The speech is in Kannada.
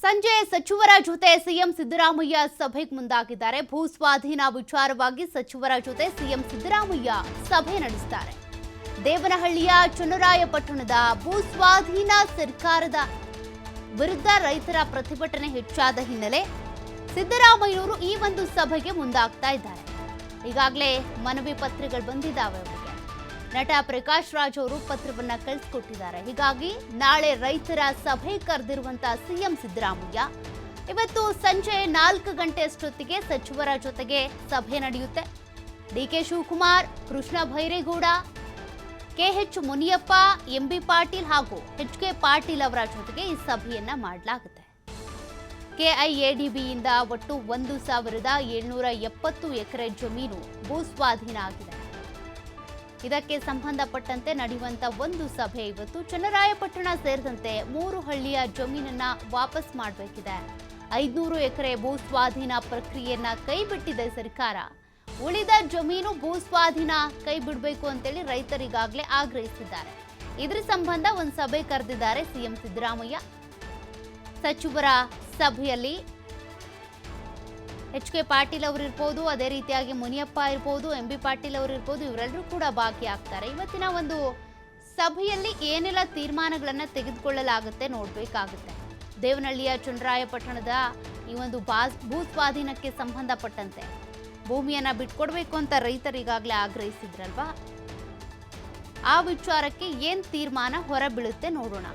ಸಂಜೆ ಸಚಿವರ ಜೊತೆ ಸಿಎಂ ಸಿದ್ದರಾಮಯ್ಯ ಸಭೆಗೆ ಮುಂದಾಗಿದ್ದಾರೆ. ಭೂ ಸ್ವಾಧೀನ ವಿಚಾರವಾಗಿ ಸಚಿವರ ಜೊತೆ ಸಿಎಂ ಸಿದ್ದರಾಮಯ್ಯ ಸಭೆ ನಡೆಸುತ್ತಾರೆ. ದೇವನಹಳ್ಳಿಯ ಚನ್ನರಾಯಪಟ್ಟಣದ ಭೂ ಸ್ವಾಧೀನ ಸರ್ಕಾರದ ವಿರುದ್ಧ ರೈತರ ಪ್ರತಿಭಟನೆ ಹೆಚ್ಚಾದ ಹಿನ್ನೆಲೆ ಸಿದ್ದರಾಮಯ್ಯವರು ಈ ಒಂದು ಸಭೆಗೆ ಮುಂದಾಗ್ತಾ ಇದ್ದಾರೆ. ಈಗಾಗಲೇ ಮನವಿ ಪತ್ರಗಳು ಬಂದಿದ್ದಾವೆ ಅವರಿಗೆ. ನಟ ಪ್ರಕಾಶ್ ರಾಜ್ ಅವರು ಪತ್ರವನ್ನ ಕಳಿಸಿಕೊಟ್ಟಿದ್ದಾರೆ. ಹೀಗಾಗಿ ನಾಳೆ ರೈತರ ಸಭೆ ಕರೆದಿರುವಂತಹ ಸಿಎಂ ಸಿದ್ದರಾಮಯ್ಯ ಇವತ್ತು ಸಂಜೆ 4 ಗಂಟೆ ಅಷ್ಟೊತ್ತಿಗೆ ಸಚಿವರ ಜೊತೆಗೆ ಸಭೆ ನಡೆಯುತ್ತೆ. ಡಿಕೆ ಶಿವಕುಮಾರ್, ಕೃಷ್ಣ ಬೈರೇಗೌಡ, ಕೆಎಚ್ ಮುನಿಯಪ್ಪ, ಎಂಬಿ ಪಾಟೀಲ್ ಹಾಗೂ ಎಚ್ಕೆ ಪಾಟೀಲ್ ಅವರ ಜೊತೆಗೆ ಈ ಸಭೆಯನ್ನ ಮಾಡಲಾಗುತ್ತೆ. ಕೆಐಎಡಿಬಿಯಿಂದ ಒಟ್ಟು 1770 ಎಕರೆ ಜಮೀನು ಭೂಸ್ವಾಧೀನ ಆಗಿದೆ. ಇದಕ್ಕೆ ಸಂಬಂಧಪಟ್ಟಂತೆ ನಡೆಯುವಂತ ಒಂದು ಸಭೆ ಇವತ್ತು. ಚನ್ನರಾಯಪಟ್ಟಣ ಸೇರಿದಂತೆ 3 ಹಳ್ಳಿಯ ಜಮೀನನ್ನ ವಾಪಸ್ ಮಾಡಬೇಕಿದೆ. 500 ಎಕರೆ ಭೂಸ್ವಾಧೀನ ಪ್ರಕ್ರಿಯೆಯನ್ನ ಕೈಬಿಟ್ಟಿದೆ ಸರ್ಕಾರ. ಉಳಿದ ಜಮೀನು ಭೂಸ್ವಾಧೀನ ಕೈ ಬಿಡಬೇಕು ಅಂತೇಳಿ ರೈತರಿಗಾಗಲೇ ಆಗ್ರಹಿಸಿದ್ದಾರೆ. ಇದರ ಸಂಬಂಧ ಒಂದು ಸಭೆ ಕರೆದಿದ್ದಾರೆ ಸಿಎಂ ಸಿದ್ದರಾಮಯ್ಯ. ಸಚಿವರ ಸಭೆಯಲ್ಲಿ ಎಚ್ಕೆ ಪಾಟೀಲ್ ಅವರು ಇರ್ಬೋದು, ಅದೇ ರೀತಿಯಾಗಿ ಮುನಿಯಪ್ಪ ಇರ್ಬೋದು, ಎಂಬಿ ಪಾಟೀಲ್ ಅವರು ಇರ್ಬೋದು, ಇವರೆಲ್ಲರೂ ಕೂಡ ಭಾಗಿಯಾಗ್ತಾರೆ. ಇವತ್ತಿನ ಒಂದು ಸಭೆಯಲ್ಲಿ ಏನೆಲ್ಲ ತೀರ್ಮಾನಗಳನ್ನು ತೆಗೆದುಕೊಳ್ಳಲಾಗುತ್ತೆ ನೋಡಬೇಕಾಗುತ್ತೆ. ದೇವನಹಳ್ಳಿಯ ಚನ್ನರಾಯಪಟ್ಟಣದ ಈ ಒಂದು ಭೂ ಸ್ವಾಧೀನಕ್ಕೆ ಸಂಬಂಧಪಟ್ಟಂತೆ ಭೂಮಿಯನ್ನ ಬಿಟ್ಕೊಡ್ಬೇಕು ಅಂತ ರೈತರಿಗಾಗಲೇ ಆಗ್ರಹಿಸಿದ್ರಲ್ವಾ, ಆ ವಿಚಾರಕ್ಕೆ ಏನ್ ತೀರ್ಮಾನ ಹೊರಬೀಳುತ್ತೆ ನೋಡೋಣ.